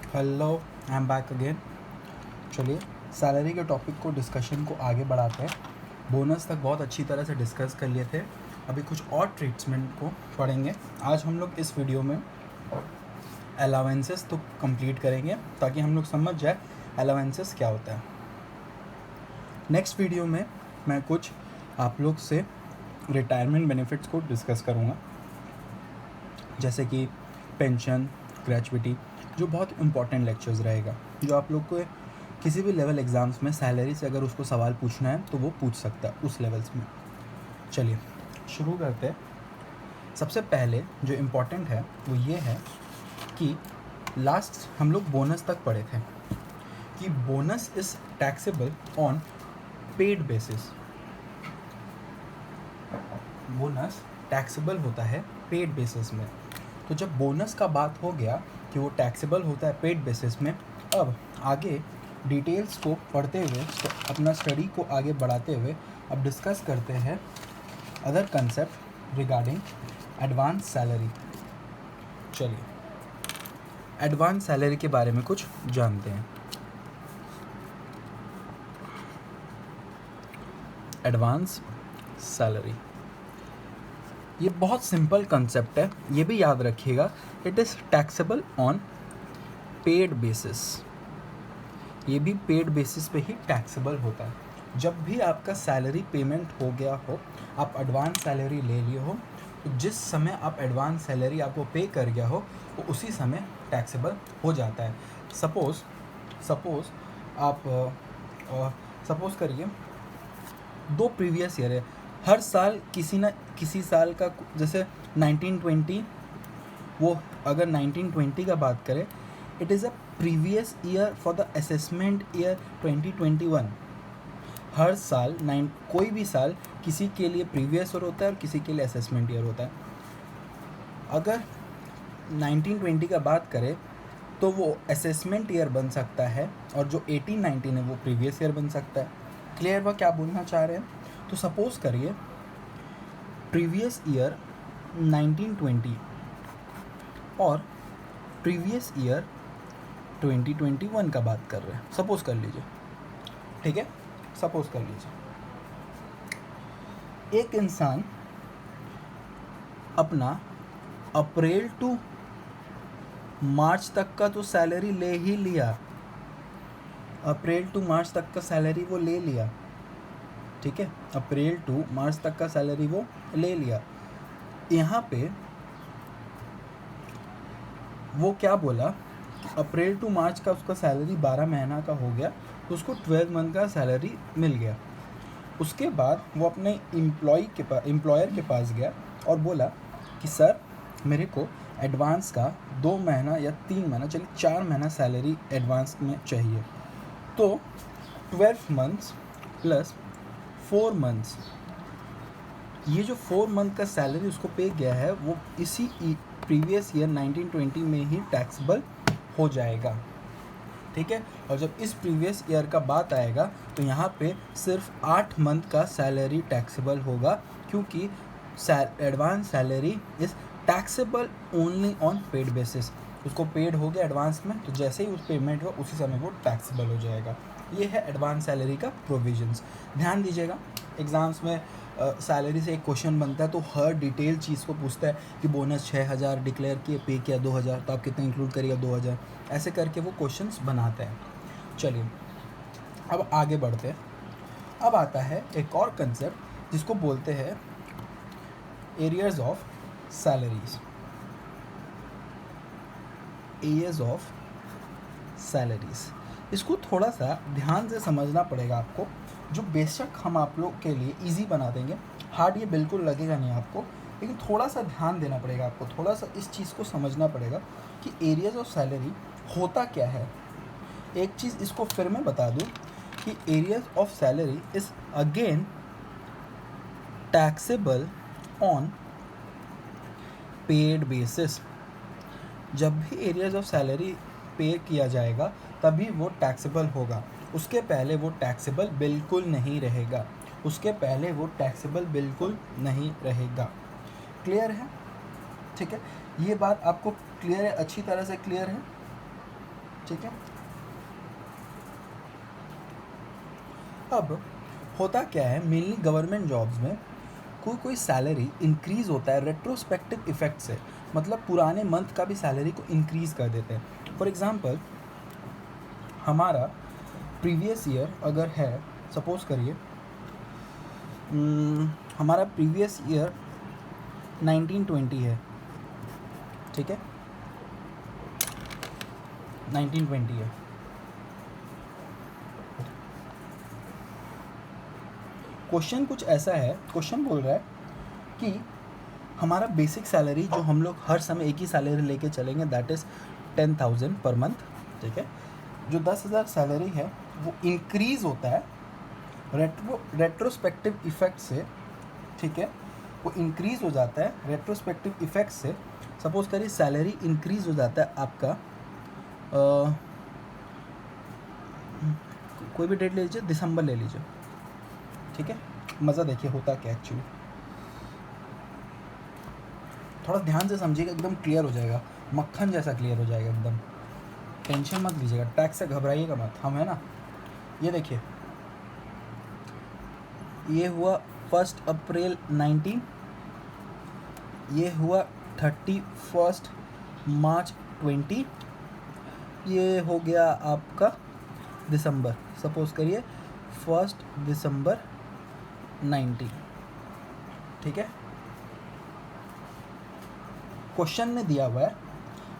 Hello, I am back again. चलिए salary के topic को डिस्कशन को आगे बढ़ाते हैं। बोनस तक बहुत अच्छी तरह से डिस्कस कर लिए थे, अभी कुछ और ट्रीटमेंट को पढ़ेंगे। आज हम लोग इस वीडियो में अलावेंसेस तो कंप्लीट करेंगे ताकि हम लोग समझ जाए अलावेंसेस क्या होता है। नेक्स्ट वीडियो में मैं कुछ आप लोग से रिटायरमेंट बेनिफिट्स को डिस्कस करूँगा, जैसे कि पेंशन, ग्रेचुइटी, जो बहुत इंपॉर्टेंट लेक्चर्स रहेगा, जो आप लोग को किसी भी लेवल एग्ज़ाम्स में सैलरी से अगर उसको सवाल पूछना है तो वो पूछ सकता है उस लेवल्स में। चलिए शुरू करते हैं। सबसे पहले जो इम्पोर्टेंट है वो ये है कि लास्ट हम लोग बोनस तक पढ़े थे कि bonus is taxable on paid basis. Bonus taxable होता है पेड बेसिस में। तो जब बोनस का बात हो गया कि वो टैक्सेबल होता है पेड बेसिस में, अब आगे डिटेल्स को पढ़ते हुए अपना स्टडी को आगे बढ़ाते हुए अब डिस्कस करते हैं other concept regarding advance salary. चलिए एडवांस सैलरी के बारे में कुछ जानते हैं। एडवांस सैलरी ये बहुत सिंपल कंसेप्ट है, ये भी याद रखिएगा। It is taxable on paid basis. ये भी पेड बेसिस पे ही टैक्सेबल होता है। जब भी आपका सैलरी पेमेंट हो गया हो, आप एडवांस सैलरी ले लिए हो, तो जिस समय आप एडवांस सैलरी आपको पे कर गया हो वो उसी समय टैक्सेबल हो जाता है। सपोज़ आप सपोज़ करिए 2 प्रीवियस ईयर है, हर साल किसी न किसी साल का, जैसे 1920, वो अगर 1920 का बात करें, it is a previous year for the assessment year 2021। हर साल कोई भी साल किसी के लिए प्रीवियस ईयर होता है और किसी के लिए असेसमेंट ईयर होता है। अगर 1920 का बात करें तो वो असेसमेंट ईयर बन सकता है और जो 1819 है वो प्रीवियस ईयर बन सकता है। क्लियर हुआ क्या बोलना चाह रहे हैं? तो सपोज़ करिए प्रीवियस ईयर 1920 और प्रीवियस ईयर 2021 का बात कर रहे हैं, सपोज़ कर लीजिए, ठीक है, सपोज़ कर लीजिए। एक इंसान अपना अप्रैल टू मार्च तक का तो सैलरी ले ही लिया, अप्रैल टू मार्च तक का सैलरी वो ले लिया, ठीक है, अप्रैल टू मार्च तक का सैलरी वो ले लिया। यहाँ पे वो क्या बोला, अप्रैल टू मार्च का उसका सैलरी 12 महीना का हो गया, तो उसको 12 मंथ का सैलरी मिल गया। उसके बाद वो अपने एम्प्लॉयर के पास गया और बोला कि सर मेरे को एडवांस का 2 महीना या 3 महीना, चलिए 4 महीना सैलरी एडवांस में चाहिए। तो 12 मंथ्स प्लस 4 मंथ्स, ये जो 4 मंथ का सैलरी उसको पे गया है वो इसी प्रीवियस ईयर 1920 में ही टैक्सेबल हो जाएगा, ठीक है। और जब इस प्रीवियस ईयर का बात आएगा तो यहाँ पे सिर्फ 8 मंथ का सैलरी टैक्सेबल होगा, क्योंकि advance salary is taxable only on paid basis. उसको पेड हो गया एडवांस में, तो जैसे ही उस पेमेंट हुआ उसी समय वो टैक्सेबल हो जाएगा। ये है एडवांस सैलरी का प्रोविजंस। ध्यान दीजिएगा, एग्ज़ाम्स में सैलरी से एक क्वेश्चन बनता है तो हर डिटेल चीज़ को पूछता है कि बोनस 6000 डिक्लेयर किए, पे किया 2000, तो आप कितना इंक्लूड करिएगा 2000, ऐसे करके वो क्वेश्चंस बनाते हैं। चलिए अब आगे बढ़ते हैं। अब आता है एक और कंसेप्ट जिसको बोलते हैं areas of salaries. Areas of salaries, इसको थोड़ा सा ध्यान से समझना पड़ेगा आपको, जो बेशक हम आप लोग के लिए इजी बना देंगे, हार्ड ये बिल्कुल लगेगा नहीं आपको, लेकिन थोड़ा सा ध्यान देना पड़ेगा आपको, थोड़ा सा इस चीज़ को समझना पड़ेगा कि एरियाज ऑफ सैलरी होता क्या है। एक चीज़ इसको फिर मैं बता दूं कि areas of salary is again taxable on paid basis. जब भी एरियाज ऑफ सैलरी पे किया जाएगा तभी वो टैक्सेबल होगा, उसके पहले वो टैक्सेबल बिल्कुल नहीं रहेगा, उसके पहले वो टैक्सेबल बिल्कुल नहीं रहेगा। क्लियर है? ठीक है, ये बात आपको क्लियर है, अच्छी तरह से क्लियर है? ठीक है। अब होता क्या है, मेनली गवर्नमेंट जॉब्स में कोई सैलरी इंक्रीज़ होता है रेट्रोस्पेक्टिव इफेक्ट से, मतलब पुराने मंथ का भी सैलरी को इंक्रीज़ कर देते हैं। फॉर एग्जांपल हमारा प्रीवियस ईयर अगर है, सपोज करिए हमारा प्रीवियस ईयर 1920 है, ठीक है, 1920 है। क्वेश्चन कुछ ऐसा है, क्वेश्चन बोल रहा है कि हमारा बेसिक सैलरी जो हम लोग हर समय एक ही सैलरी लेके चलेंगे, दैट इज़ 10,000 पर मंथ, ठीक है। जो 10,000 सैलरी है वो इंक्रीज़ होता है रेट्रोस्पेक्टिव इफेक्ट से, ठीक है, वो इंक्रीज़ हो जाता है रेट्रोस्पेक्टिव इफेक्ट से। सपोज करिए सैलरी इंक्रीज़ हो जाता है आपका, कोई भी डेट ले लीजिए, दिसंबर ले लीजिए, ठीक है। मज़ा देखिए होता क्या एक्चुअली, थोड़ा ध्यान से समझिएगा, एकदम क्लियर हो जाएगा, मक्खन जैसा क्लियर हो जाएगा एकदम। टेंशन मत लीजिएगा, टैक्स से घबराइएगा मत, हम है ना। ये देखिए, ये हुआ 1 अप्रैल 19, ये हुआ 31 मार्च 20, ये हो गया आपका दिसंबर, सपोज करिए 1 दिसंबर 19, ठीक है। क्वेश्चन में दिया हुआ है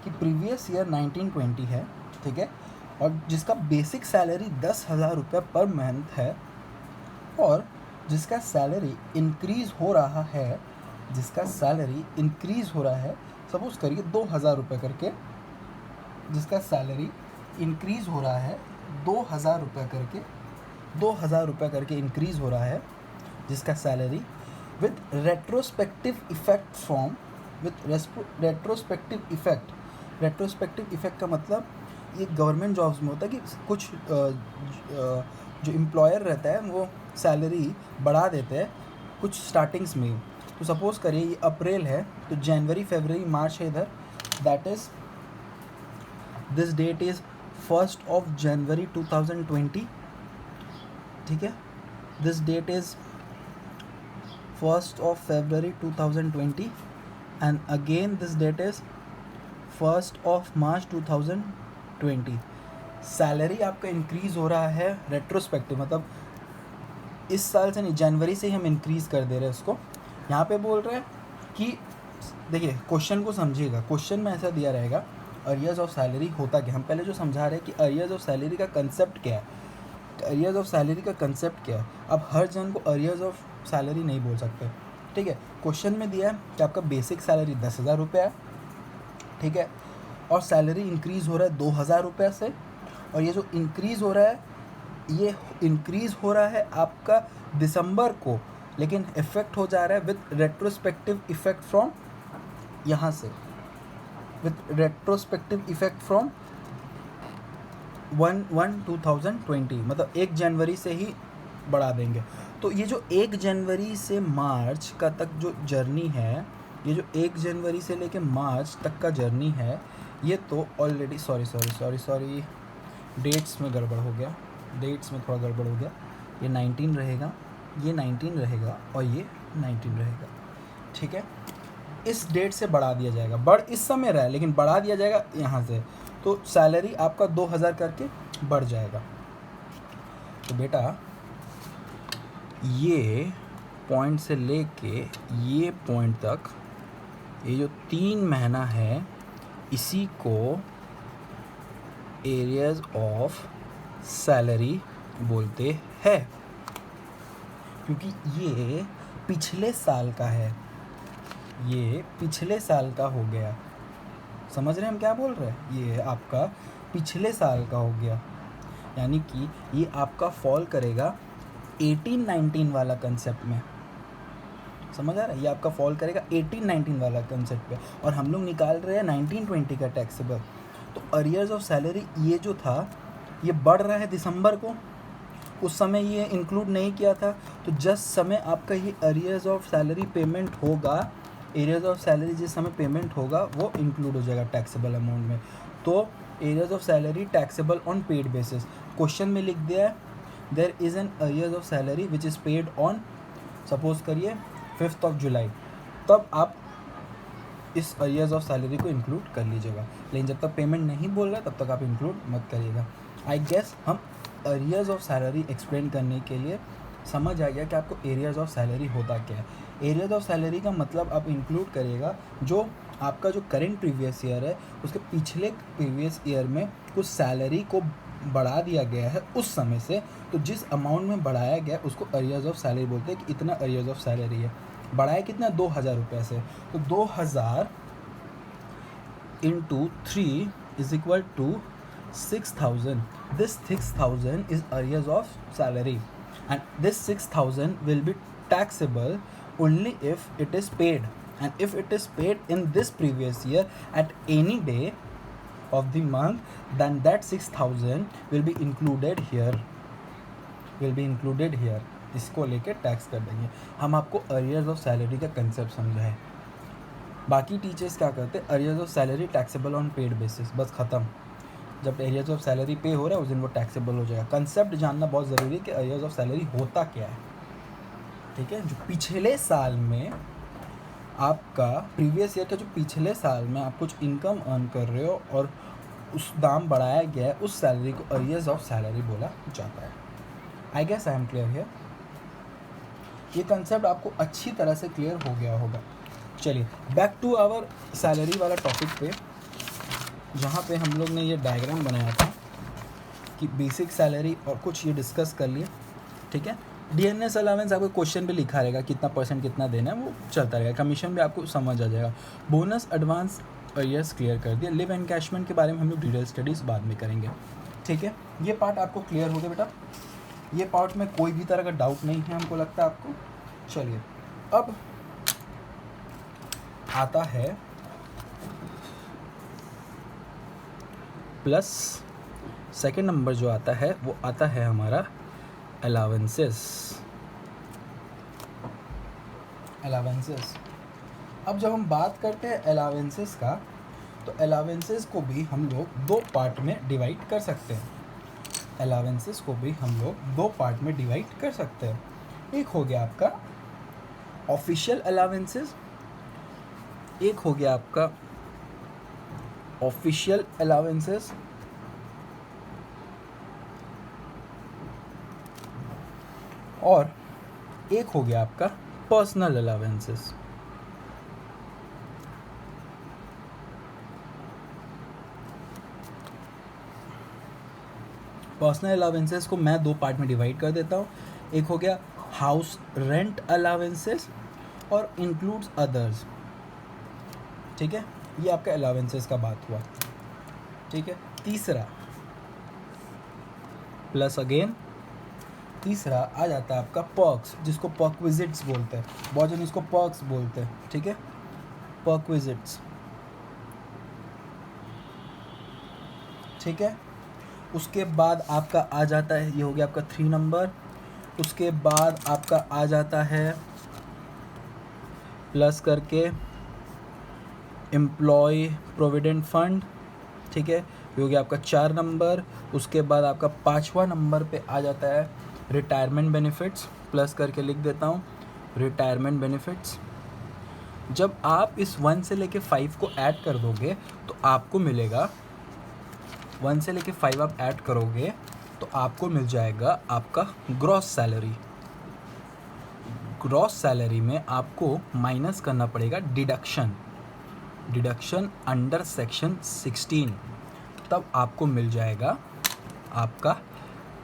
कि प्रीवियस ईयर 1920 है, ठीक है, और जिसका बेसिक सैलरी 10,000 रुपये पर मंथ है, और जिसका सैलरी इंक्रीज़ हो रहा है, जिसका सैलरी इंक्रीज़ हो रहा है, सपोज करिए 2,000 रुपये करके, जिसका सैलरी इंक्रीज़ हो रहा है 2,000 रुपये करके, 2,000 रुपये करके इंक्रीज़ हो रहा है, जिसका salary with retrospective effect from, with retrospective effect का मतलब ये गवर्नमेंट जॉब्स में होता है कि कुछ जो एम्प्लॉयर रहता है वो सैलरी बढ़ा देते हैं कुछ स्टार्टिंग्स में। तो सपोज़ करिए ये अप्रैल है, तो जनवरी फरवरी मार्च है इधर, that is this that is 1 जनवरी 2020, ठीक है। This that is 1 February 2020 and again this date is 1 March 2020। Salary आपका इंक्रीज़ हो रहा है रेट्रोस्पेक्टिव, मतलब इस साल से नहीं, जनवरी से ही हम इंक्रीज़ कर दे रहे हैं उसको। यहाँ पे बोल रहे हैं कि देखिए क्वेश्चन को समझिएगा, क्वेश्चन में ऐसा दिया रहेगा अरियर्स ऑफ सैलरी होता क्या। हम पहले जो समझा रहे हैं कि अरियर्स ऑफ सैलरी का कंसेप्ट क्या है, अरियर्स ऑफ सैलरी का कंसेप्ट क्या है। अब हर जन को अरियर्स ऑफ सैलरी नहीं बोल सकते, ठीक है। क्वेश्चन में दिया है कि आपका बेसिक सैलरी 10,000 रुपये है, ठीक है, और सैलरी इंक्रीज़ हो रहा है 2,000 रुपये से, और ये जो इंक्रीज़ हो रहा है ये इंक्रीज़ हो रहा है आपका दिसंबर को, लेकिन इफेक्ट हो जा रहा है विथ रेट्रोस्पेक्टिव इफेक्ट फ्रॉम यहाँ से, विथ रेट्रोस्पेक्टिव इफेक्ट फ्रॉम 1/1/2020, मतलब 1 जनवरी से ही बढ़ा देंगे। तो ये जो 1 जनवरी से मार्च का तक जो जर्नी है, ये जो 1 जनवरी से लेके मार्च तक का जर्नी है, ये तो ऑलरेडी सॉरी डेट्स में गड़बड़ हो गया, डेट्स में थोड़ा गड़बड़ हो गया। ये 19 रहेगा, ये 19 रहेगा, और ये 19 रहेगा, ठीक है। इस डेट से बढ़ा दिया जाएगा, इस समय रहा है लेकिन बढ़ा दिया जाएगा यहाँ से, तो सैलरी आपका 2,000 करके बढ़ जाएगा। तो बेटा ये पॉइंट से लेके ये पॉइंट तक, ये जो 3 महीना है, इसी को एरियाज ऑफ सैलरी बोलते हैं, क्योंकि ये पिछले साल का है, ये पिछले साल का हो गया। समझ रहे हैं हम क्या बोल रहे हैं, ये आपका पिछले साल का हो गया, यानी कि ये आपका फॉल करेगा 18-19 वाला कंसेप्ट में। समझ आ रहा है, ये आपका फॉल करेगा 18-19 वाला कंसेप्ट पे, और हम लोग निकाल रहे हैं 1920 का टैक्सेबल। तो अरियर्स ऑफ सैलरी ये जो था ये बढ़ रहा है दिसंबर को, उस समय ये इंक्लूड नहीं किया था, तो जिस समय आपका ये अरियर्स ऑफ सैलरी पेमेंट होगा, एरियर्स ऑफ सैलरी जिस समय पेमेंट होगा वो इंक्लूड हो जाएगा टैक्सेबल अमाउंट में। तो arrears of salary taxable on paid basis. Question में लिख दिया है there is an arrears of salary which is paid on, suppose करिए 5 जुलाई, तब आप इस एरियाज ऑफ सैलरी को इंक्लूड कर लीजिएगा। लेकिन जब तक पेमेंट नहीं बोल रहा तब तक आप इंक्लूड मत करिएगा। आई गेस हम एरियाज ऑफ सैलरी एक्सप्लेन करने के लिए समझ आ गया कि आपको एरियाज ऑफ सैलरी होता क्या है। एरियाज ऑफ सैलरी का मतलब आप इंक्लूड करिएगा जो आपका जो करेंट प्रीवियस ईयर है उसके पिछले प्रीवियस ईयर में कुछ सैलरी को बढ़ा दिया गया है उस समय से, तो जिस अमाउंट में बढ़ाया गया उसको एरियाज ऑफ सैलरी बोलते हैं कि इतना एरियाज ऑफ सैलरी है। बढ़ाया कितना, 2000 रुपये से, तो 2000 into 3 is equal to 6000. This 6000 is arrears of salary, and this 6000 will be taxable only if it is paid, and if it is paid in this previous year at any day of the month, then that 6000 will be included here. इसको लेके tax कर देंगे। हम आपको arrears of salary का concept समझा है। बाकी टीचर्स क्या करते हैं, arrears of salary taxable on paid basis, बस ख़त्म। जब एरियर्स ऑफ सैलरी पे हो रहा है उस दिन वो टैक्सेबल हो जाएगा। कंसेप्ट जानना बहुत ज़रूरी है कि एरियर्स ऑफ सैलरी होता क्या है, ठीक है। जो पिछले साल में आपका प्रीवियस ईयर का जो पिछले साल में आप कुछ इनकम अर्न कर रहे हो और उस दाम बढ़ाया गया है, उस सैलरी को एरियर्स ऑफ सैलरी बोला जाता है। I guess I am clear here. ये कंसेप्ट आपको अच्छी तरह से क्लियर हो गया होगा। चलिए बैक टू आवर सैलरी वाला टॉपिक पे, जहाँ पे हम लोग ने ये डायग्राम बनाया था कि बेसिक सैलरी और कुछ ये डिस्कस कर लिए, ठीक है। डीएनएस अलावेंस आपको क्वेश्चन पे लिखा रहेगा कितना परसेंट कितना देना है, वो चलता रहेगा। कमीशन भी आपको समझ आ जाएगा। बोनस एडवांस एरियर्स क्लियर कर दिया। लिव एनकैशमेंट के बारे में हम लोग डिटेल स्टडीज़ बाद में करेंगे, ठीक है। ये पार्ट आपको क्लियर हो गया बेटा। ये पार्ट में कोई भी तरह का डाउट नहीं है हमको लगता है आपको। चलिए अब आता है प्लस सेकेंड नंबर जो आता है वो आता है हमारा अलावेंसेस। अब जब हम बात करते हैं अलावेंसेस का, तो अलावेंसेस को भी हम लोग दो पार्ट में डिवाइड कर सकते हैं। एक हो गया आपका ऑफिशियल अलावेंसेस, एक हो गया आपका ऑफिशियल अलावेंसेस और एक हो गया आपका पर्सनल अलावेंसेस। पर्सनल अलावेंसेस को मैं दो पार्ट में डिवाइड कर देता हूँ। एक हो गया हाउस रेंट अलावेंसेस और इंक्लूड्स अदर्स, ठीक है। ये आपका अलावेंसेस का बात हुआ, ठीक है। तीसरा प्लस अगेन तीसरा आ जाता है आपका पर्क्स, जिसको पर्क्विजिट्स बोलते हैं। बहुत जन इसको पर्क्स बोलते हैं, ठीक है, पर्क्विजिट्स, ठीक है। उसके बाद आपका आ जाता है, ये हो गया आपका 3 नंबर। उसके बाद आपका आ जाता है प्लस करके एम्प्लॉय प्रोविडेंट फंड, ठीक है, ये हो गया आपका 4 नंबर। उसके बाद आपका 5वां नंबर पे आ जाता है रिटायरमेंट बेनिफिट्स, प्लस करके लिख देता हूँ रिटायरमेंट बेनिफिट्स। जब आप इस 1 से लेके 5 को ऐड कर दोगे तो आपको मिलेगा, 1 से लेके 5 आप ऐड करोगे तो आपको मिल जाएगा आपका ग्रॉस सैलरी। ग्रॉस सैलरी में आपको माइनस करना पड़ेगा डिडक्शन अंडर सेक्शन 16, तब आपको मिल जाएगा आपका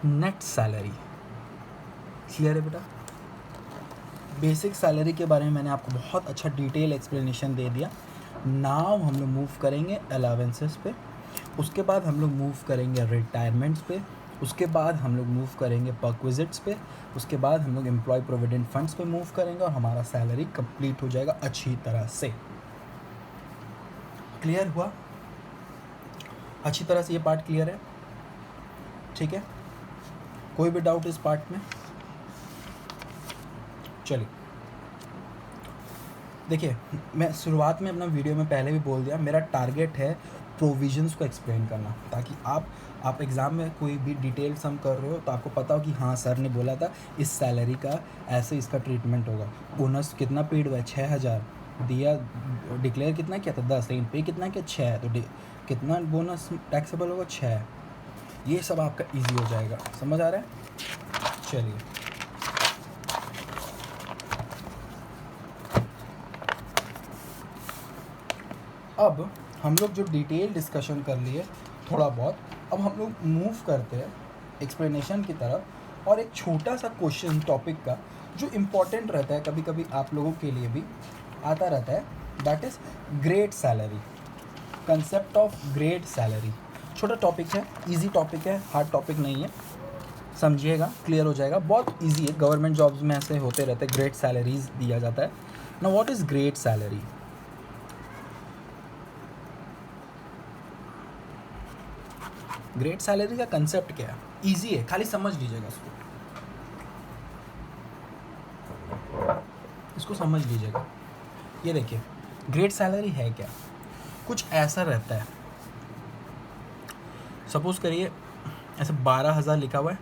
नेट सैलरी। क्लियर है बेटा। बेसिक सैलरी के बारे में मैंने आपको बहुत अच्छा डिटेल एक्सप्लेनेशन दे दिया। नाउ हम लोग मूव करेंगे अलावेंसेस पे, उसके बाद हम लोग मूव करेंगे रिटायरमेंट्स पे, उसके बाद हम लोग मूव करेंगे पर्क्विजिट्स पे, उसके बाद हम लोग एम्प्लॉय प्रोविडेंट फंड्स पे मूव करेंगे और हमारा सैलरी कंप्लीट हो जाएगा अच्छी तरह से। क्लियर हुआ? अच्छी तरह से ये पार्ट क्लियर है, ठीक है। कोई भी डाउट इस पार्ट में? चलिए देखिए, मैं शुरुआत में अपना वीडियो में पहले भी बोल दिया, मेरा टारगेट है प्रोविजंस को एक्सप्लेन करना, ताकि आप एग्ज़ाम में कोई भी डिटेल सम कर रहे हो तो आपको पता हो कि हाँ सर ने बोला था इस सैलरी का ऐसे इसका ट्रीटमेंट होगा। बोनस कितना पेड हुआ है, 6,000 दिया, डिक्लेयर कितना किया था 10, लेकिन पे कितना किया 6, तो कितना बोनस टैक्सेबल होगा 6। ये सब आपका ईजी हो जाएगा। समझ आ रहा है? चलिए, अब हम लोग जो डिटेल डिस्कशन कर लिए थोड़ा बहुत, अब हम लोग मूव करते हैं एक्सप्लेनेशन की तरफ, और एक छोटा सा क्वेश्चन टॉपिक का जो इम्पोर्टेंट रहता है, कभी कभी आप लोगों के लिए भी आता रहता है, that is grade salary, concept of grade salary. छोटा टॉपिक है, इजी टॉपिक है, हार्ड टॉपिक नहीं है, समझिएगा, क्लियर हो जाएगा, बहुत इजी है। गवर्नमेंट जॉब्स में ऐसे होते रहते हैं, ग्रेड सैलरीज दिया जाता है ना। What is grade salary? Grade salary का कंसेप्ट क्या है? इजी है, खाली समझ लीजिएगा इसको समझ लीजिएगा। ये देखिए, ग्रेड सैलरी है क्या? कुछ ऐसा रहता है, सपोज करिए ऐसे 12,000 लिखा हुआ है,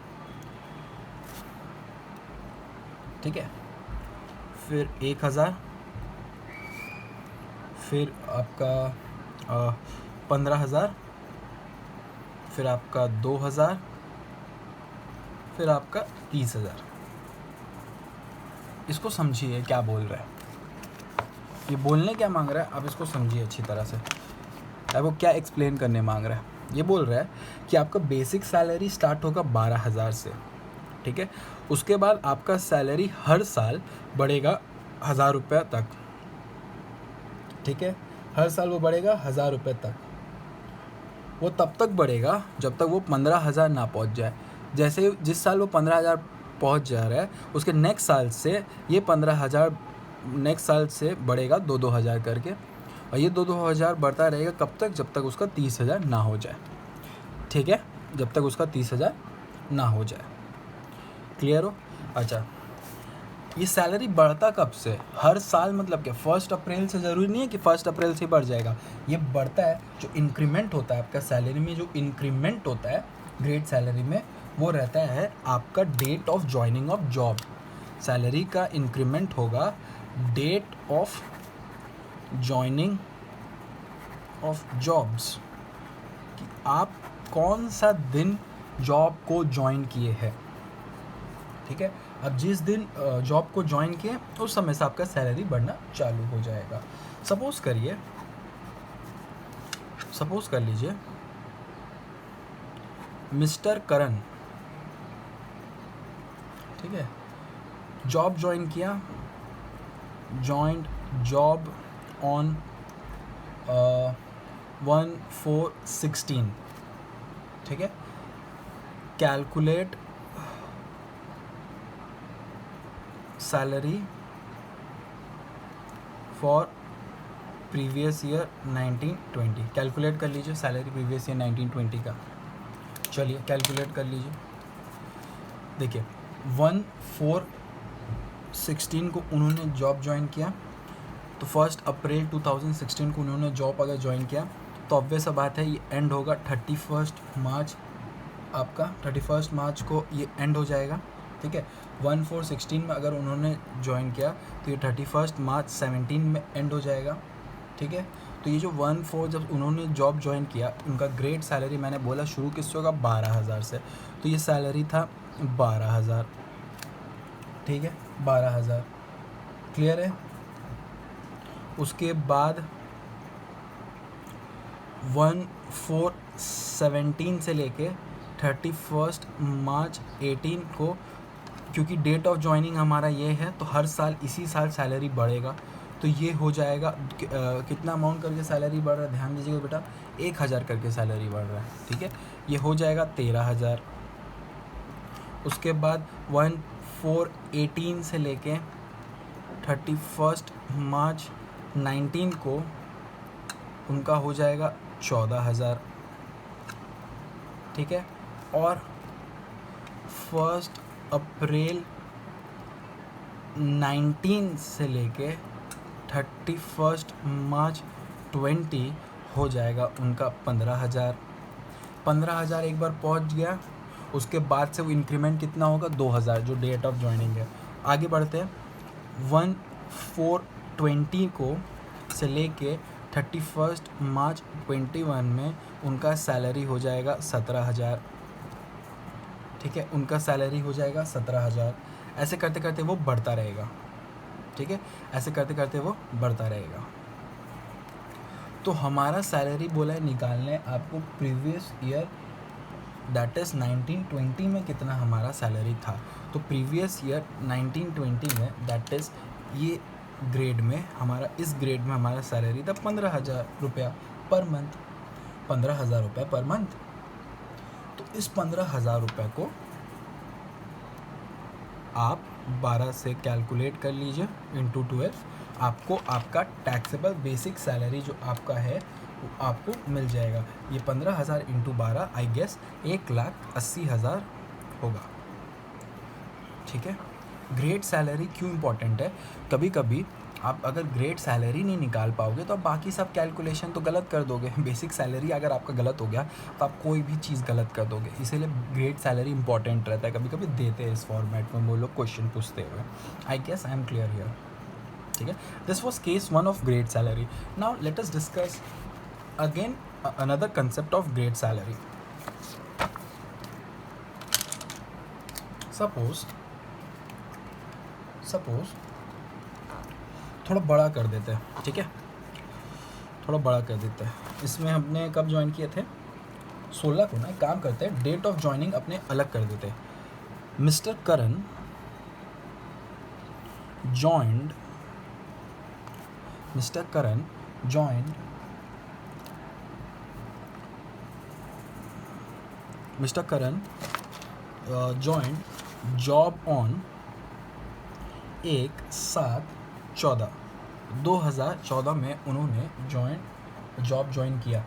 ठीक है, फिर 1,000, फिर आपका 15,000, फिर आपका 2,000, फिर आपका 30,000। इसको समझिए क्या बोल रहा है, ये बोलने क्या मांग रहा है, आप इसको समझिए अच्छी तरह से। अब वो क्या एक्सप्लेन करने मांग रहा है? ये बोल रहा है कि आपका बेसिक सैलरी स्टार्ट होगा 12,000 से, ठीक है, उसके बाद आपका सैलरी हर साल बढ़ेगा 1,000 रुपये तक, ठीक है, हर साल वो बढ़ेगा 1,000 रुपये तक। वो तब तक बढ़ेगा जब तक वो 15,000 ना पहुंच जाए। जैसे जिस साल वो 15,000 पहुंच जा रहा है, उसके नेक्स्ट साल से ये 15,000 नेक्स्ट साल से बढ़ेगा 2-2 हज़ार करके, और ये 2-2 हज़ार बढ़ता रहेगा कब तक? जब तक उसका 30,000 ना हो जाए, ठीक है, जब तक उसका 30,000 ना हो जाए। क्लियर हो? अच्छा, ये सैलरी बढ़ता कब से? हर साल, मतलब क्या 1 अप्रैल से? ज़रूरी नहीं है कि 1 अप्रैल से बढ़ जाएगा, ये बढ़ता है। जो इंक्रीमेंट होता है आपका सैलरी में, जो इंक्रीमेंट होता है ग्रेड सैलरी में, वो रहता है आपका date of joining of job. Salary का इंक्रीमेंट होगा date of joining of jobs, कि आप कौन सा दिन जॉब को ज्वाइन किए हैं, ठीक है। अब जिस दिन जॉब को ज्वाइन किए उस समय से आपका सैलरी बढ़ना चालू हो जाएगा। सपोज कर लीजिए मिस्टर करण, ठीक है, जॉब ज्वाइन किया, जॉइंड जॉब ऑन 1/4/16, ठीक है। Calculate salary for previous year 1920। Calculate कर लीजिए सैलरी प्रीवियस ईयर 1920 का। चलिए कैलकुलेट कर लीजिए। देखिए 1/4/16 को उन्होंने जॉब ज्वाइन किया, तो 1 अप्रैल 2016 को उन्होंने जॉब अगर ज्वाइन किया, तो ऑब्वियस बात है ये एंड होगा 31 मार्च, आपका 31 मार्च को ये एंड हो जाएगा, ठीक है। 1/4/16 में अगर उन्होंने ज्वाइन किया तो ये 31 मार्च 17 में एंड हो जाएगा, ठीक है। तो ये जो 1/4 जब उन्होंने जॉब ज्वाइन किया, उनका ग्रेड सैलरी मैंने बोला शुरू किससे होगा? 12,000 से, तो ये सैलरी था 12,000, ठीक है, 12,000। क्लियर है? उसके बाद 1/4/17 से लेके 31 मार्च 18 को, क्योंकि डेट ऑफ ज्वाइनिंग हमारा ये है, तो हर साल इसी साल सैलरी बढ़ेगा, तो ये हो जाएगा कितना अमाउंट करके सैलरी बढ़ रहा है, ध्यान दीजिएगा बेटा, 1,000 करके सैलरी बढ़ रहा है, ठीक है, ये हो जाएगा 13,000। उसके बाद 1/4/18 से लेके 31 मार्च 19 को उनका हो जाएगा 14,000, ठीक है। और 1 अप्रैल 19 से लेके 31 मार्च 20 हो जाएगा उनका 15,000। 15,000 एक बार पहुंच गया, उसके बाद से वो इंक्रीमेंट कितना होगा 2,000, जो डेट ऑफ ज्वाइनिंग है। आगे बढ़ते हैं, 1/4/20 को से लेके 31 मार्च 21 में उनका सैलरी हो जाएगा 17,000। ठीक है, उनका सैलरी हो जाएगा 17,000। ऐसे करते करते वो बढ़ता रहेगा। ठीक है, ऐसे करते करते वो बढ़ता रहेगा। तो हमारा सैलरी बोला है निकालने आपको प्रीवियस ईयर, दैट इज़ 1920 में कितना हमारा सैलरी था। तो प्रीवियस ईयर 1920 में, दैट इज़ ये ग्रेड में हमारा, इस ग्रेड में हमारा सैलरी था 15,000 रुपया पर मंथ। 15,000 रुपये पर मंथ। तो इस 15,000 रुपये को आप 12 से कैलकुलेट कर लीजिए इंटू 12, आपको आपका टैक्सेबल बेसिक सैलरी जो आपका है वो आपको मिल जाएगा। ये 15,000 इंटू 12 आई गेस 1,80,000 होगा। ठीक है, ग्रेड सैलरी क्यों इम्पोर्टेंट है? कभी कभी आप अगर ग्रेड सैलरी नहीं निकाल पाओगे तो आप बाकी सब कैलकुलेशन तो गलत कर दोगे। बेसिक सैलरी अगर आपका गलत हो गया तो आप कोई भी चीज़ गलत कर दोगे। इसीलिए ग्रेड सैलरी इंपॉर्टेंट रहता है। कभी कभी देते हैं इस फॉर्मेट में वो लोग क्वेश्चन पूछते हुए। I guess I am clear here. ठीक है, this was case 1 of grade salary. Now let us discuss again another concept of grade salary. Suppose थोड़ा बड़ा कर देते हैं। ठीक है, थोड़ा बड़ा कर देते हैं। इसमें हमने कब ज्वाइन किए थे? 16 को ना। एक काम करते हैं, डेट ऑफ ज्वाइनिंग अपने अलग कर देते हैं। Mister Karan joined job on 1/7/2014 में उन्होंने जॉब ज्वाइन किया।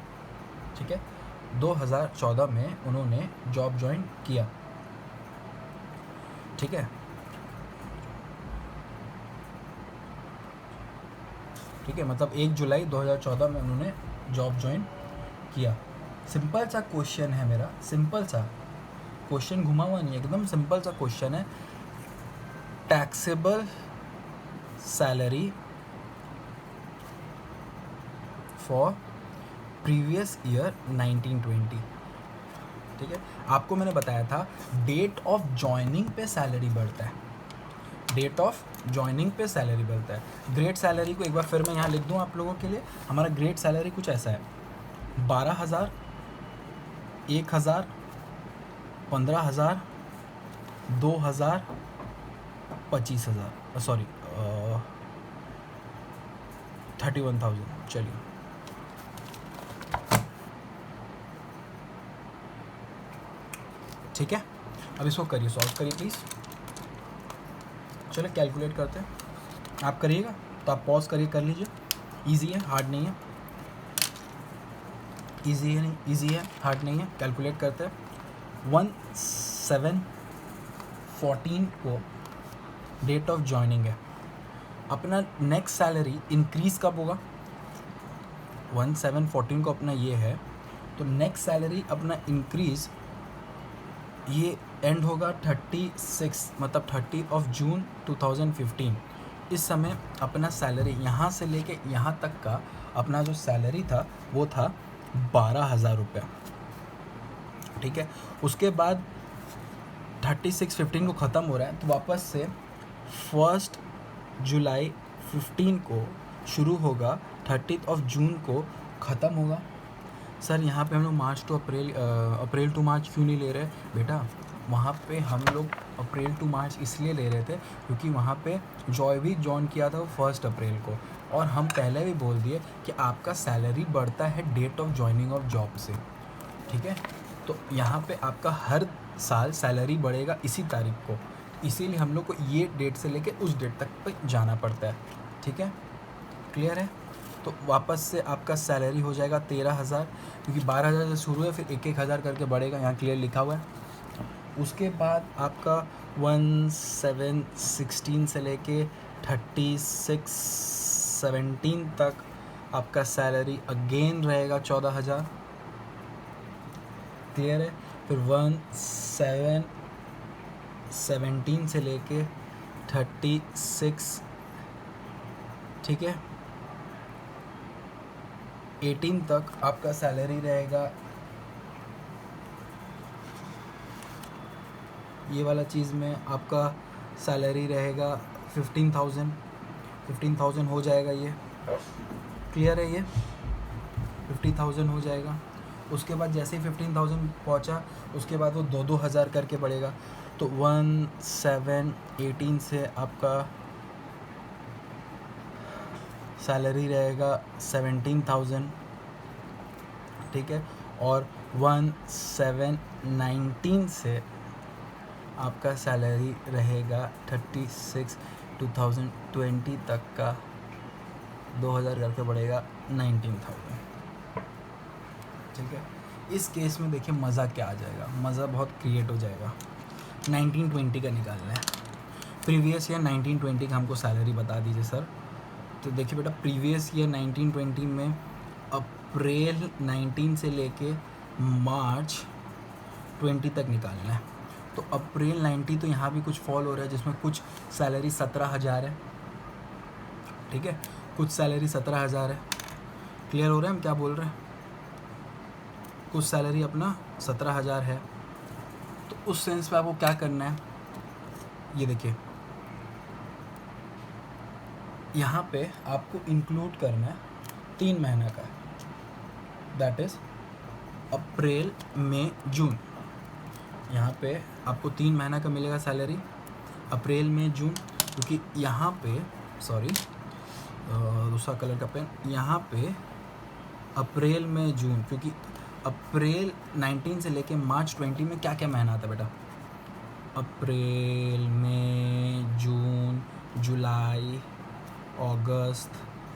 ठीक है, 2014 में उन्होंने जॉब ज्वाइन किया। ठीक है, मतलब 1 जुलाई 2014 में उन्होंने जॉब ज्वाइन किया। सिंपल सा क्वेश्चन है मेरा, सिंपल सा क्वेश्चन, घुमा हुआ नहीं, एकदम सिंपल सा क्वेश्चन है। Taxable salary for previous year 1920। ठीक है, आपको मैंने बताया था डेट ऑफ ज्वाइनिंग पे सैलरी बढ़ता है। डेट ऑफ ज्वाइनिंग पे सैलरी बढ़ता है। ग्रेड सैलरी को एक बार फिर मैं यहाँ लिख दूँ आप लोगों के लिए। हमारा ग्रेड सैलरी कुछ ऐसा है, 12,000, 1,000, 15,000, 2,000, 25,000, सॉरी 31,000। चलिए, ठीक है, अब इसको करिए, सॉल्व करिए प्लीज़। चलो कैलकुलेट करते हैं। आप करिएगा तो आप पॉज करिए, कर लीजिए। इजी है, हार्ड नहीं है। इजी है, हार्ड नहीं है। कैलकुलेट करते हैं। 1/7/14 को डेट ऑफ ज्वाइनिंग है। अपना नेक्स्ट सैलरी इंक्रीज़ कब होगा? 1/7/14 को अपना ये है, तो नेक्स्ट सैलरी अपना इंक्रीज़ ये एंड होगा 36, मतलब 30 जून 2015। इस समय अपना सैलरी यहाँ से लेके यहाँ तक का अपना जो सैलरी था वो था 12,000 रुपया। ठीक है, उसके बाद 36/15 को ख़त्म हो रहा है, तो वापस से 1 जुलाई 15 को शुरू होगा, 30 जून को ख़त्म होगा। सर यहाँ पे हम लोग अप्रैल टू मार्च क्यों नहीं ले रहे? बेटा वहाँ पे हम लोग अप्रैल टू मार्च इसलिए ले रहे थे क्योंकि वहाँ पे जॉय भी ज्वाइन किया था 1 अप्रैल को, और हम पहले भी बोल दिए कि आपका सैलरी बढ़ता है date of joining of job से। ठीक है, तो यहाँ पे आपका हर साल सैलरी बढ़ेगा इसी तारीख को, इसीलिए हम लोग को ये डेट से लेके उस डेट तक पे जाना पड़ता है। ठीक है, क्लियर है? तो वापस से आपका सैलरी हो जाएगा 13,000, क्योंकि 12,000 से शुरू है, फिर 1,000 करके बढ़ेगा, यहाँ क्लियर लिखा हुआ है। उसके बाद आपका 1/7/16 से लेके 36/17 तक आपका सैलरी अगेन रहेगा 14,000, क्लियर है। फिर 17 से लेके 36, ठीक है, 18 तक आपका सैलरी रहेगा, ये वाला चीज़ में आपका सैलरी रहेगा 15,000 हो जाएगा, ये क्लियर है, ये 50,000 हो जाएगा। उसके बाद जैसे ही 15,000 पहुंचा उसके बाद वो 2,000 करके बढ़ेगा, तो 1718 से आपका सैलरी रहेगा 17,000, ठीक है, और 1719 से आपका सैलरी रहेगा 36, 2020 तक का 2,000 करके बढ़ेगा 19,000, ठीक है। इस केस में देखिए मज़ा क्या आ जाएगा, मज़ा बहुत क्रिएट हो जाएगा। 1920 का निकालना है, प्रीवियस ईयर 1920 का हमको सैलरी बता दीजिए सर। तो देखिए बेटा, प्रीवियस ईयर 1920 में अप्रैल 19 से लेके मार्च 20 तक निकालना है। तो अप्रैल 90 तो यहाँ भी कुछ फॉल हो रहा है, जिसमें कुछ सैलरी 17,000 है, ठीक है, कुछ सैलरी 17,000 है, क्लियर हो रहा है हम क्या बोल रहे हैं। कुछ सैलरी अपना 17,000 है, तो उस सेंस पे आपको क्या करना है, ये देखिए यहाँ पे आपको इंक्लूड करना है 3 महीना का, दैट इज़ अप्रैल मई जून। यहाँ पे आपको 3 महीना का मिलेगा सैलरी, अप्रैल मई जून, क्योंकि यहाँ पे सॉरी दूसरा कलर का पेन, यहाँ पे अप्रैल मई जून, क्योंकि अप्रैल 19 से लेके मार्च 20 में क्या क्या महीना आता है बेटा, अप्रैल मई जून जुलाई अगस्त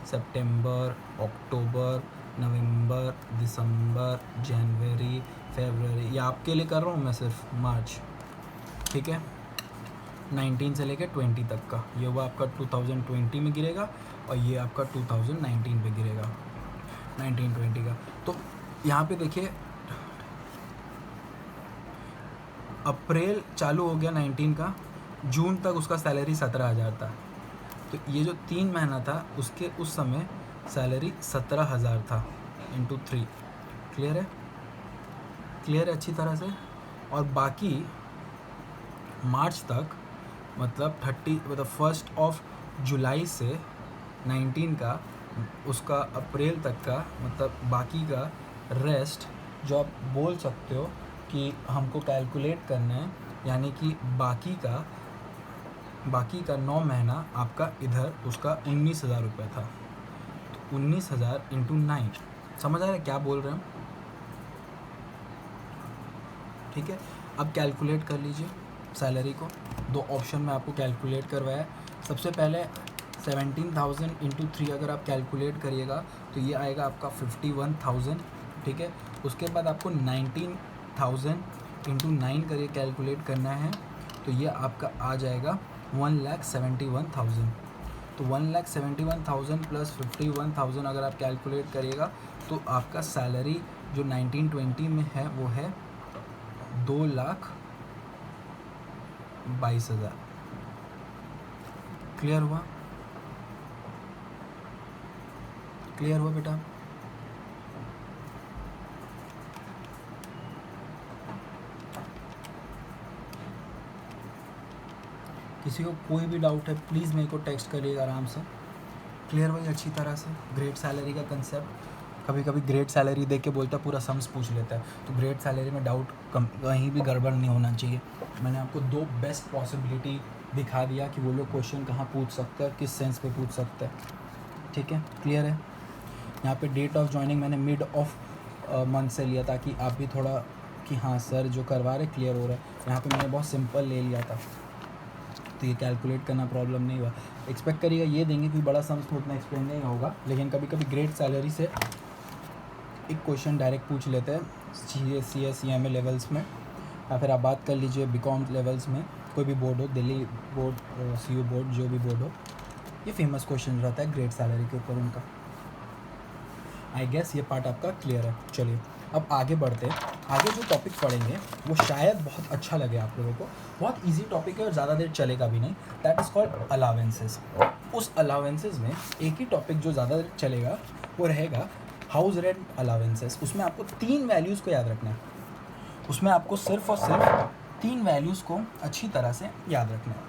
सितंबर अक्टूबर नवंबर दिसंबर जनवरी फरवरी, ये आपके लिए कर रहा हूँ मैं सिर्फ मार्च, ठीक है, 19 से लेकर 20 तक का, ये हुआ आपका 2020 में गिरेगा, और ये आपका 2019 पे गिरेगा 1920 का। तो यहाँ पे देखिए अप्रैल चालू हो गया 19 का, जून तक उसका सैलरी 17,000 था, तो ये जो 3 महीना था उसके उस समय सैलरी 17,000 था इंटू 3, क्लियर है, क्लियर है अच्छी तरह से। और बाकी मार्च तक मतलब 1 जुलाई से 19 का उसका अप्रैल तक का, मतलब बाकी का रेस्ट जो आप बोल सकते हो कि हमको कैलकुलेट करना है, यानी कि बाकी का 9 महीना आपका इधर उसका 19,000 रुपये था, तो 19,000 इंटू 9, समझ आ रहा है क्या बोल रहे हैं, ठीक है। अब कैलकुलेट कर लीजिए सैलरी को, 2 ऑप्शन में आपको कैलकुलेट करवाया। सबसे पहले 17,000 इंटू 3 अगर आप कैलकुलेट करिएगा तो ये आएगा आपका 51,000, ठीक है। उसके बाद आपको 19,000 इंटू 9 करके कैलकुलेट करना है, तो ये आपका आ जाएगा 1,71,000। तो 1,71,000 प्लस 51,000 अगर आप कैलकुलेट करिएगा तो आपका सैलरी जो 1920 में है वो है 2,22,000, क्लियर हुआ, क्लियर हुआ बेटा। किसी को कोई भी डाउट है प्लीज़ मेरे को टेक्स्ट करिएगा आराम से, क्लियर भाई अच्छी तरह से। ग्रेट सैलरी का कंसेप्ट, कभी कभी ग्रेट सैलरी देख के बोलता है पूरा सम्स पूछ लेता है, तो ग्रेट सैलरी में डाउट कहीं भी गड़बड़ नहीं होना चाहिए। मैंने आपको 2 बेस्ट पॉसिबिलिटी दिखा दिया कि वो लोग क्वेश्चन कहाँ पूछ सकते हैं, किस सेंस पे पूछ सकते हैं, ठीक है, क्लियर है। यहाँ पे डेट ऑफ ज्वाइनिंग मैंने मिड ऑफ मंथ से लिया ताकि आप भी थोड़ा कि हाँ सर जो करवा रहे क्लियर हो रहा है। यहाँ पे मैंने बहुत सिंपल ले लिया था, तो ये कैलकुलेट करना प्रॉब्लम नहीं हुआ। एक्सपेक्ट करिएगा ये देंगे कि बड़ा सम्स तो उतना एक्सप्लेन नहीं होगा, लेकिन कभी कभी ग्रेट सैलरी से एक क्वेश्चन डायरेक्ट पूछ लेते हैं CS CMA लेवल्स में, या फिर आप बात कर लीजिए बीकॉम लेवल्स में, कोई भी बोर्ड हो, दिल्ली बोर्ड CU बोर्ड जो भी बोर्ड हो, ये फेमस क्वेश्चन रहता है ग्रेट सैलरी के ऊपर उनका। आई गेस ये पार्ट आपका क्लियर है। चलिए अब आगे बढ़ते हैं। आगे जो टॉपिक पढ़ेंगे वो शायद बहुत अच्छा लगे आप लोगों को, बहुत इजी टॉपिक है और ज़्यादा देर चलेगा भी नहीं। That is called allowances. उस अलावेंसेस में एक ही टॉपिक जो ज़्यादा देर चलेगा वो रहेगा हाउस रेंट अलावेंसेस। उसमें आपको 3 वैल्यूज़ को याद रखना है। उसमें आपको सिर्फ और सिर्फ 3 वैल्यूज़ को अच्छी तरह से याद रखना है।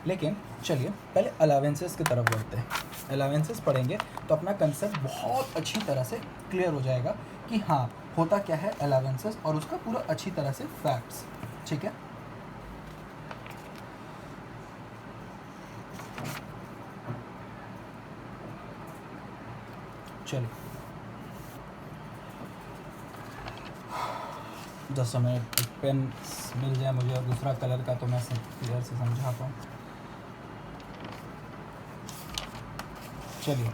लेकिन चलिए पहले अलावेंसेस की तरफ बढ़ते हैं। अलावेंसेस पढ़ेंगे तो अपना कंसेप्ट बहुत अच्छी तरह से क्लियर हो जाएगा कि हाँ होता क्या है अलावेंसेस और उसका पूरा अच्छी तरह से फैक्ट्स। ठीक है, चलिए जस्ट समय पेन मिल जाए मुझे और दूसरा कलर का तो मैं क्लियर से समझा पाऊँ। चलिए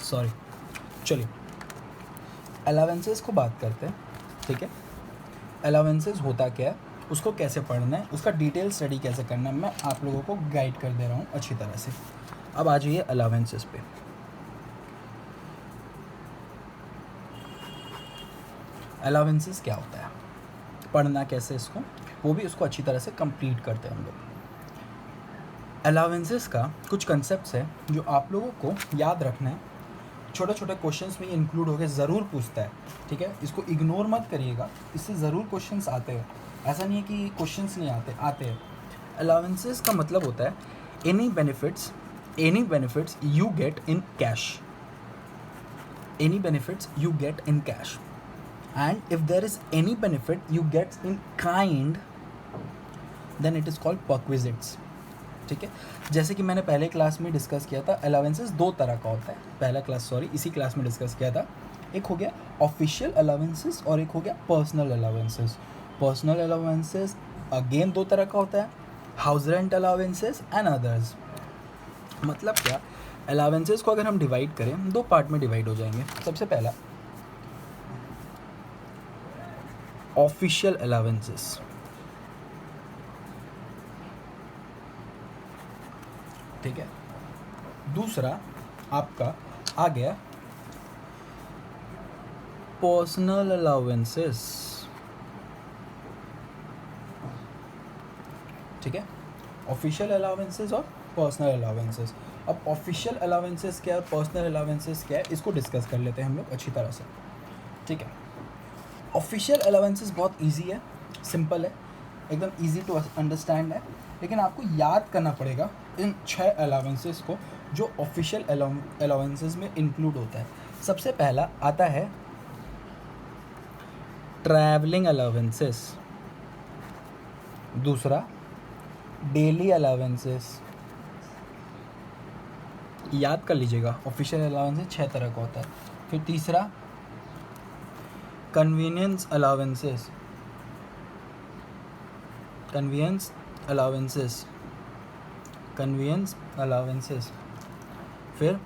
सॉरी, चलिए अलावेंसेस को बात करते हैं। ठीक है, अलावेंसेस होता क्या है, उसको कैसे पढ़ना है, उसका डिटेल स्टडी कैसे करना है, मैं आप लोगों को गाइड कर दे रहा हूँ अच्छी तरह से। अब आ जाइए अलावेंसेस पे। अलावेंसेस क्या होता है, पढ़ना कैसे इसको, वो भी उसको अच्छी तरह से कंप्लीट करते हैं हम लोग। अलावेंसेस का कुछ कंसेप्ट्स है जो आप लोगों को याद रखना है। छोटे छोटे क्वेश्चंस में इंक्लूड होकर ज़रूर पूछता है। ठीक है, इसको इग्नोर मत करिएगा, इससे ज़रूर क्वेश्चंस आते हैं। ऐसा नहीं है कि क्वेश्चंस नहीं आते, आते हैं। अलावेंसेस का मतलब होता है any benefits you get in cash, any benefits you get in cash, and if there is any benefit you get in kind then it is called perquisites. ठीक है, जैसे कि मैंने पहले क्लास में डिस्कस किया था, अलावेंसेस 2 तरह का होता है। इसी क्लास में डिस्कस किया था। एक हो गया ऑफिशियल अलावेंसेस और एक हो गया personal allowances. Personal allowances again 2 तरह का होता है, house rent allowances and others. मतलब क्या, अलावेंसेस को अगर हम डिवाइड करें 2 पार्ट में डिवाइड हो जाएंगे। सबसे पहला ऑफिशियल अलावेंसेस, ठीक है। दूसरा आपका आ गया पर्सनल अलाउंसेस, ठीक है। ऑफिशियल अलाउंसेस और पर्सनल अलाउंसेस। अब ऑफिशियल अलाउंसेस क्या है, पर्सनल अलाउंसेस क्या है, इसको डिस्कस कर लेते हैं हम लोग अच्छी तरह से। ठीक है, ऑफिशियल अलाउंसेस बहुत इजी है, सिंपल है, एकदम इजी टू अंडरस्टैंड है। लेकिन आपको याद करना पड़ेगा इन 6 अलाउंसेस को जो ऑफिशियल अलाउंसेस में इंक्लूड होता है। सबसे पहला आता है ट्रैवलिंग अलाउंसेस, दूसरा डेली अलाउंसेस, याद कर लीजिएगा ऑफिशियल अलाउंसेस 6 तरह का होता है। फिर तीसरा कन्वीनियंस अलाउंसेस, कन्वीनियंस अलाउंसेस, फिर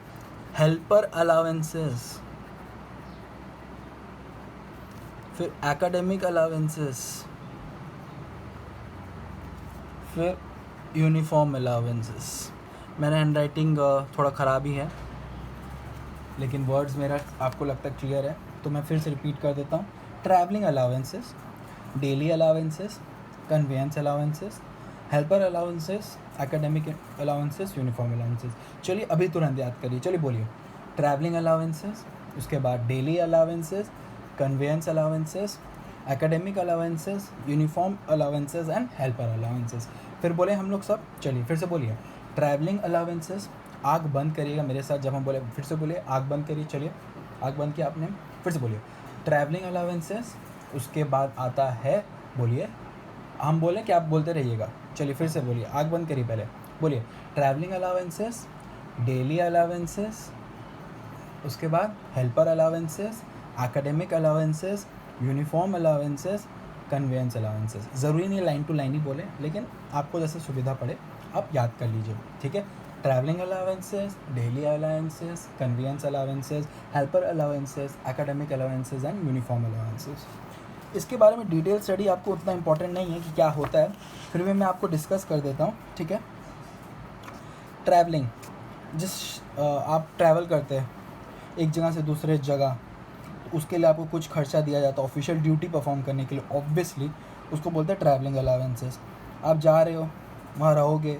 हेल्पर अलाउंसेस, फिर एकेडमिक अलाउंसेस, फिर यूनिफॉर्म अलाउंसेस। मेरा हैंड राइटिंग थोड़ा ख़राब ही है, लेकिन वर्ड्स मेरा आपको लगता है क्लियर है, तो मैं फिर से रिपीट कर देता हूँ। Travelling allowances, daily allowances, conveyance allowances, helper allowances, academic allowances, uniform allowances. चलिए अभी तुरंत याद करिए, चलिए बोलिए। ट्रैवलिंग अलाउंसेस, उसके बाद daily allowances, conveyance allowances, academic allowances, uniform allowances and helper allowances. फिर बोले हम लोग सब, चलिए फिर से बोलिए। ट्रैवलिंग अलाउंसेस, आँख बंद करिएगा मेरे साथ जब हम बोले, फिर से बोलिए, आँख बंद करिए। चलिए आँख बंद किया आपने, फिर से बोलिए ट्रैवलिंग अलाउंसेस। उसके बाद आता है, बोलिए, हम बोलें कि आप बोलते रहिएगा। चलिए फिर से बोलिए, आँख बंद करिए, पहले बोलिए ट्रैवलिंग अलाउंसेस, डेली अलाउंसेस, उसके बाद helper allowances, academic allowances, uniform allowances, conveyance allowances. ज़रूरी नहीं लाइन टू लाइन ही बोले, लेकिन आपको जैसे सुविधा पड़े आप याद कर लीजिए। ठीक है, travelling allowances, daily allowances, conveyance allowances, helper allowances, academic allowances and uniform allowances. इसके बारे में डिटेल स्टडी आपको उतना इंपॉर्टेंट नहीं है कि क्या होता है, फिर भी मैं आपको डिस्कस कर देता हूँ। ठीक है, ट्रैवलिंग, आप ट्रैवल करते हैं एक जगह से दूसरे जगह, तो उसके लिए आपको कुछ खर्चा दिया जाता है ऑफिशियल ड्यूटी परफॉर्म करने के लिए, ऑब्वियसली उसको बोलते हैं ट्रैवलिंग अलावेंसेस। आप जा रहे हो, वहाँ रहोगे,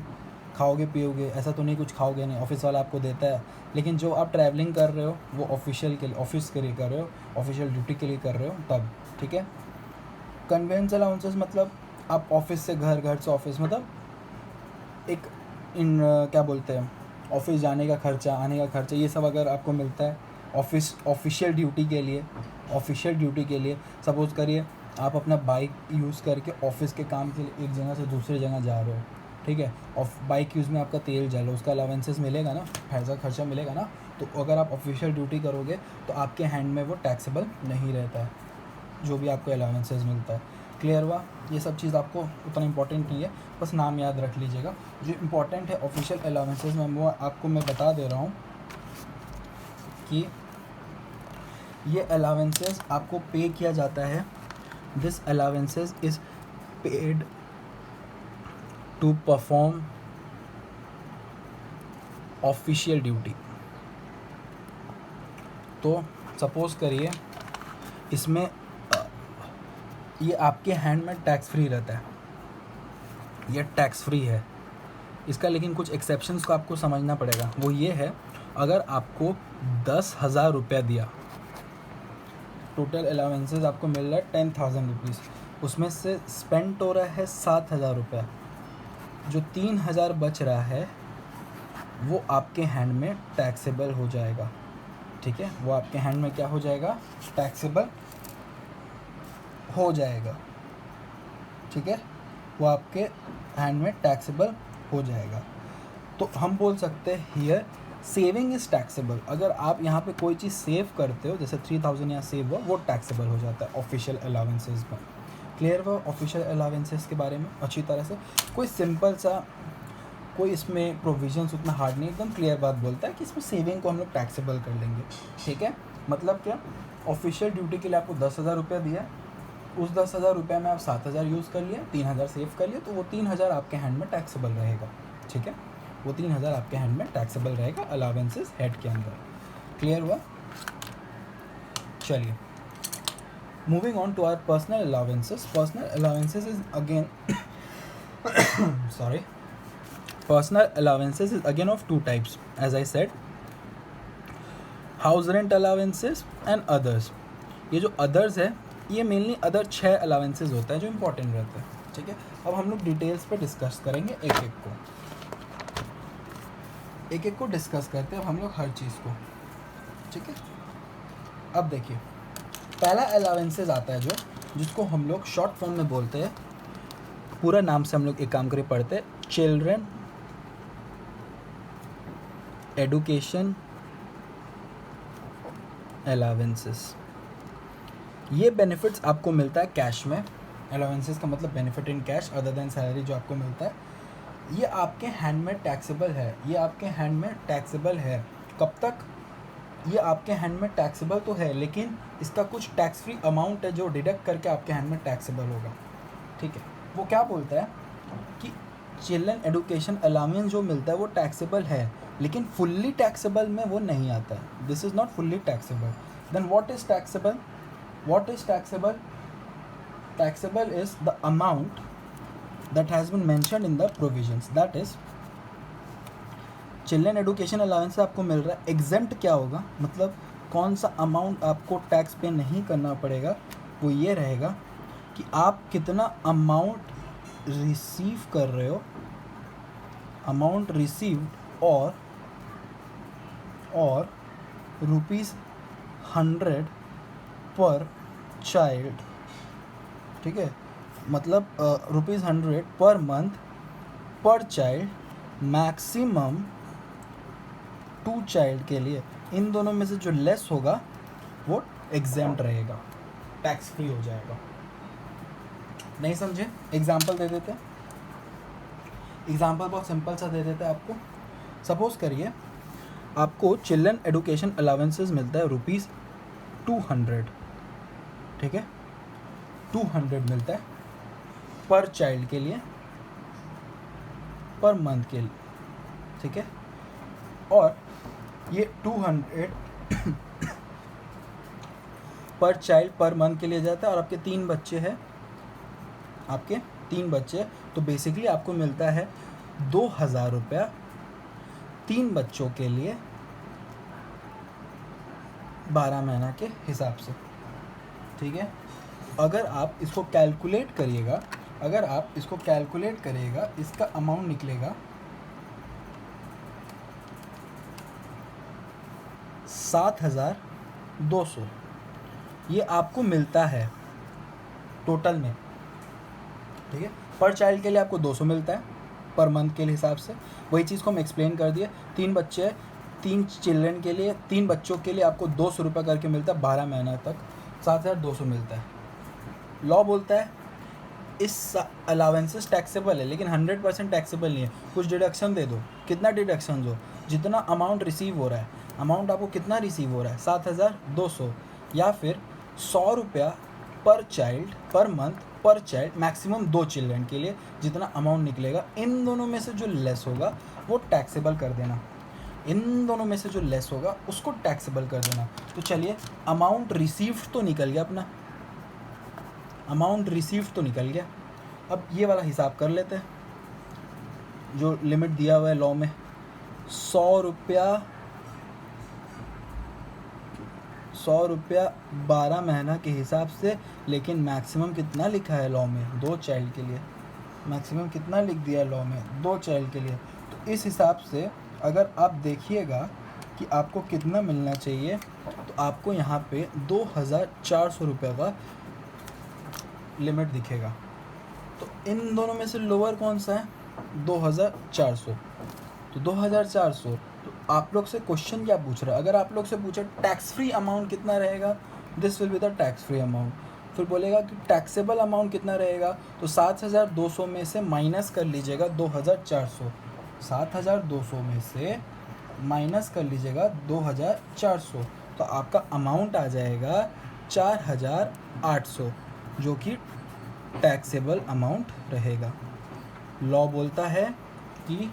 खाओगे पियोगे, ऐसा तो नहीं कुछ खाओगे नहीं, ऑफिस वाला आपको देता है, लेकिन जो आप ट्रैवलिंग कर रहे हो वो ऑफिशियल के लिए, ऑफिस के लिए कर रहे हो, ऑफिशियल ड्यूटी के लिए कर रहे हो तब, ठीक है। कन्वेंस अलाउंसेस मतलब आप ऑफिस से घर, घर से ऑफिस, मतलब एक क्या बोलते हैं, ऑफिस जाने का खर्चा, आने का खर्चा, ये सब अगर आपको मिलता है ऑफिशियल ड्यूटी के लिए, ऑफिशियल ड्यूटी के लिए, सपोज़ करिए आप अपना बाइक यूज़ करके ऑफिस के काम के लिए एक जगह से दूसरी जगह जा रहे हो, ठीक है, और बाइक यूज़ में आपका तेल जल रहा है, उसका अलावेंसेस मिलेगा ना, ऐसा खर्चा मिलेगा ना, तो अगर आप ऑफिशियल ड्यूटी करोगे तो आपके हैंड में वो टैक्सेबल नहीं रहता है, जो भी आपको अलावेंसेस मिलता है। क्लियर हुआ? ये सब चीज़ आपको उतना इंपॉर्टेंट नहीं है, बस नाम याद रख लीजिएगा। जो इम्पॉर्टेंट है ऑफिशियल अलावेंसेस में वो आपको मैं बता दे रहा हूँ कि ये अलावेंसेस आपको पे किया जाता है, this allowances is paid to perform official duty. तो सपोज़ करिए इसमें ये आपके हैंड में टैक्स फ्री रहता है, ये टैक्स फ्री है इसका, लेकिन कुछ एक्सेप्शंस को आपको समझना पड़ेगा। वो ये है, अगर आपको 10,000 रुपया दिया, टोटल अलावेंसेस आपको मिल रहा है 10,000 रुपीज़, उसमें से स्पेंड हो रहा है 7,000 रुपया, जो 3,000 बच रहा है वो आपके हैंड में टैक्सेबल हो जाएगा, ठीक है, वो आपके हैंड में क्या हो जाएगा, टैक्सेबल हो जाएगा, ठीक है, वो आपके हैंड में टैक्सेबल हो जाएगा। तो हम बोल सकते हैं हियर सेविंग इज़ टैक्सेबल। अगर आप यहाँ पे कोई चीज़ सेव करते हो, जैसे 3,000 यहाँ सेव हुआ, वो टैक्सेबल हो जाता है ऑफिशियल अलावेंसेस में। क्लियर हुआ ऑफिशियल अलावेंसेस के बारे में अच्छी तरह से? कोई सिंपल सा, कोई इसमें प्रोविजंस उतना हार्ड नहीं, एकदम क्लियर बात बोलता है कि इसमें सेविंग को हम लोग टैक्सेबल कर लेंगे, ठीक है। मतलब क्या, ऑफिशियल ड्यूटी के लिए आपको 10,000 रुपया दिया, उस 10,000 रुपये में आप 7,000 यूज़ कर लिया, 3,000 सेव कर लिया, तो वो 3,000 आपके हैंड में टैक्सेबल रहेगा, ठीक है, वो 3,000 आपके हैंड में टैक्सेबल रहेगा अलावेंसेस हेड के अंदर। क्लियर हुआ? चलिए, moving on to our personal allowances. Personal allowances is again sorry, personal allowances is again of two types, as I said, house rent allowances and others। ये जो others है, ये mainly other 6 allowances होता है जो important रहता है, ठीक है। अब हम लोग डिटेल्स पे डिस्कस करेंगे, एक एक को डिस्कस करते हैं हम लोग हर चीज़ को, ठीक है। अब देखिए, पहला अलावेंसेज आता है जिसको हम लोग शॉर्ट फॉर्म में बोलते हैं, पूरा नाम से हम लोग एक काम करे पढ़ते हैं, चिल्ड्रन एडुकेशन अलावेंसेस। ये बेनिफिट्स आपको मिलता है कैश में, अलावेंसेस का मतलब benefit in cash other than salary जो आपको मिलता है, ये आपके हैंड में टैक्सेबल है, ये आपके हैंड में टैक्सेबल है। कब तक? ये आपके हैंड में टैक्सेबल तो है, लेकिन इसका कुछ टैक्स फ्री अमाउंट है जो डिडक्ट करके आपके हैंड में टैक्सेबल होगा, ठीक है। वो क्या बोलता है कि चिल्ड्रन एडुकेशन अलाउंस जो मिलता है वो टैक्सेबल है, लेकिन फुल्ली टैक्सेबल में वो नहीं आता है, this is not fully taxable. Then what is taxable? What is taxable? Taxable is the amount that has been mentioned in the provisions. That is, children education allowance आपको मिल रहा है, एग्जेम्प्ट क्या होगा, मतलब कौन सा अमाउंट आपको टैक्स पे नहीं करना पड़ेगा, वो ये रहेगा कि आप कितना अमाउंट रिसीव कर रहे हो, अमाउंट रिसीव्ड और ₹100 पर चाइल्ड, ठीक है, मतलब ₹100 पर मंथ पर चाइल्ड, मैक्सिमम 2 चाइल्ड के लिए। इन दोनों में से जो लेस होगा वो एग्जेम्प्ट रहेगा, टैक्स फ्री हो जाएगा। नहीं समझे? एग्जाम्पल दे देते हैं, एग्जाम्पल बहुत सिंपल सा दे देते हैं आपको। सपोज करिए आपको चिल्ड्रन एडुकेशन अलाउंसेस मिलता है ₹200, ठीक है, 200 मिलता है पर चाइल्ड के लिए, पर मंथ के लिए, ठीक है। और ये 200 पर चाइल्ड पर मंथ के लिए जाता है, और आपके 3 बच्चे हैं, आपके 3 बच्चे, तो बेसिकली आपको मिलता है 2000 रुपया 3 बच्चों के लिए 12 महीना के हिसाब से, ठीक है। अगर आप इसको कैलकुलेट करिएगा, इसका अमाउंट निकलेगा 7200। ये आपको मिलता है टोटल में, ठीक है। पर चाइल्ड के लिए आपको 200 मिलता है पर मंथ के हिसाब से, वही चीज़ को हम एक्सप्लेन कर दिए। 3 बच्चे हैं, 3 चिल्ड्रन के लिए, 3 बच्चों के लिए आपको 200 रुपये करके मिलता है 12 महीना तक, 7200 मिलता है। लॉ बोलता है इस अलावेंसेस टैक्सेबल है, लेकिन 100% टैक्सेबल नहीं है। कुछ डिडक्शन दे दो, कितना डिडक्शन दो, जितना अमाउंट रिसीव हो रहा है, अमाउंट आपको कितना रिसीव हो रहा है 7200, या फिर 100 रुपया पर चाइल्ड पर मंथ पर चाइल्ड, मैक्सिमम 2 चिल्ड्रन के लिए जितना अमाउंट निकलेगा, इन दोनों में से जो लेस होगा वो टैक्सेबल कर देना, इन दोनों में से जो लेस होगा उसको टैक्सेबल कर देना। तो चलिए, अमाउंट रिसीव्ड तो निकल गया अपना, अमाउंट रिसीव्ड तो निकल गया। अब ये वाला हिसाब कर लेते हैं जो लिमिट दिया हुआ है लॉ में, 100 रुपया 12 महीना के हिसाब से, लेकिन मैक्सिमम कितना लिखा है लॉ में 2 चाइल्ड के लिए, मैक्सिमम कितना लिख दिया लॉ में 2 चाइल्ड के लिए। तो इस हिसाब से अगर आप देखिएगा कि आपको कितना मिलना चाहिए, तो आपको यहाँ पे 2400 रुपये का लिमिट दिखेगा। तो इन दोनों में से लोअर कौन सा है 2400, तो 2400। तो आप लोग से क्वेश्चन क्या पूछ रहा है, अगर आप लोग से पूछे टैक्स फ्री अमाउंट कितना रहेगा, this will be the tax free amount. फिर बोलेगा कि टैक्सेबल अमाउंट कितना रहेगा, तो 7200 में से माइनस कर लीजिएगा 2400, 7200 में से माइनस कर लीजिएगा 2400, तो आपका अमाउंट आ जाएगा 4800, जो कि टैक्सेबल अमाउंट रहेगा। लॉ बोलता है कि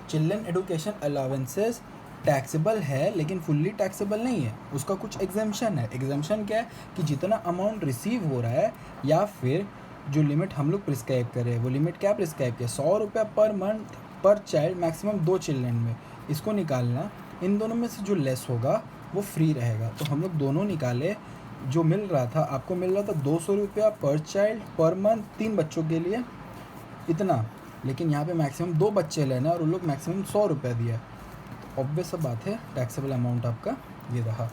चिल्ड्रन एडुकेशन अलावेंसेस टैक्सेबल है, लेकिन फुल्ली टैक्सेबल नहीं है, उसका कुछ एग्जाम्पशन है। एग्जाम्पशन क्या है कि जितना अमाउंट रिसीव हो रहा है, या फिर जो लिमिट हम लोग प्रिस्क्राइब कर रहे हैं, वो लिमिट क्या प्रिस्क्राइब किया, 100 रुपया पर मंथ पर चाइल्ड, मैक्सिमम 2 चिल्ड्रन में, इसको निकालना। इन दोनों में से जो लेस होगा वो फ्री रहेगा। तो हम लोग दोनों निकाले, जो मिल रहा था, आपको मिल रहा था 200 रुपया पर चाइल्ड पर मंथ 3 बच्चों के लिए इतना, लेकिन यहाँ पे मैक्सिमम 2 बच्चे लेना है और उन लोग मैक्सिमम 100 रुपया दिया। तो ऑब्वियस बात है टैक्सेबल अमाउंट आपका ये रहा,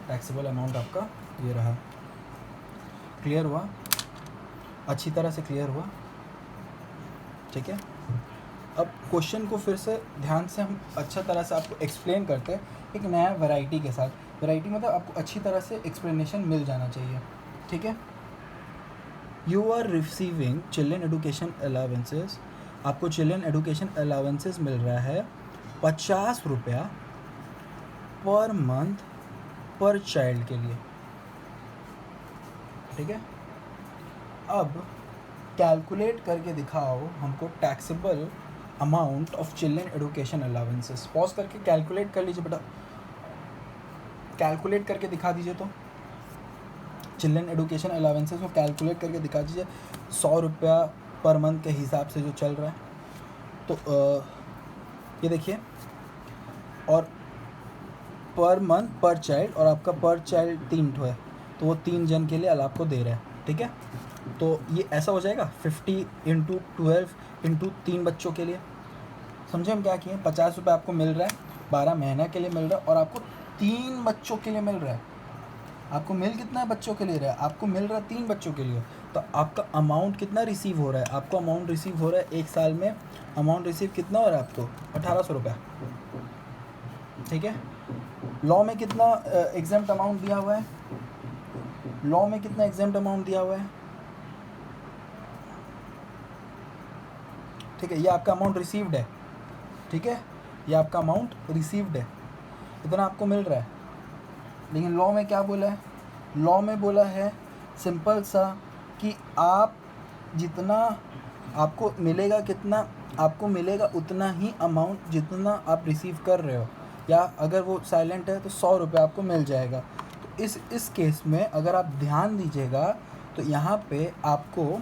टैक्सेबल अमाउंट आपका ये रहा। क्लियर हुआ, अच्छी तरह से क्लियर हुआ, ठीक है। अब क्वेश्चन को फिर से ध्यान से हम अच्छा तरह से आपको एक्सप्लेन करते हैं, एक नया वैरायटी के साथ। वैरायटी मतलब आपको अच्छी तरह से एक्सप्लेनेशन मिल जाना चाहिए, ठीक है। You are receiving children education allowances, आपको चिल्ड्रन एडुकेशन अलावेंसेस मिल रहा है 50 रुपया पर मंथ पर चाइल्ड के लिए, ठीक है। अब कैलकुलेट करके दिखाओ हमको taxable amount of children education allowances. Pause करके कैलकुलेट कर लीजिए बेटा, कैलकुलेट करके दिखा दीजिए। तो चिल्ड्रन एडुकेशन अलावेंसेस को कैलकुलेट करके दिखा दीजिए 100 रुपया पर मंथ के हिसाब से जो चल रहा है। तो ये देखिए, और पर मंथ पर चाइल्ड, और आपका पर चाइल्ड 3 है, तो वो 3 जन के लिए आपको दे रहा है, ठीक है। तो ये ऐसा हो जाएगा 50 × 12 × 3 बच्चों के लिए। समझे हम क्या किए, 50 रुपये आपको मिल रहा है 12 महीना के लिए मिल रहा है, और आपको 3 बच्चों के लिए मिल रहा है। आपको मिल कितना बच्चों के लिए रहा है, आपको मिल रहा है 3 बच्चों के लिए। तो आपका अमाउंट कितना रिसीव हो रहा है, आपको अमाउंट रिसीव हो रहा है 1 साल में, अमाउंट रिसीव कितना हो रहा है आपको 1800 रुपया, ठीक है। लॉ में कितना एग्जेम्प्ट अमाउंट दिया हुआ है, लॉ में कितना एग्जेम्प्ट अमाउंट दिया हुआ है, ठीक है। ये आपका अमाउंट रिसीव्ड है, ठीक है, ये आपका अमाउंट रिसीव्ड है, इतना आपको मिल रहा है। लेकिन लॉ में क्या बोला है, लॉ में बोला है सिंपल सा कि आप जितना आपको मिलेगा कितना आपको मिलेगा उतना ही अमाउंट जितना आप रिसीव कर रहे हो, या अगर वो साइलेंट है तो 100 रुपये आपको मिल जाएगा। तो इस केस में अगर आप ध्यान दीजिएगा तो यहाँ पे आपको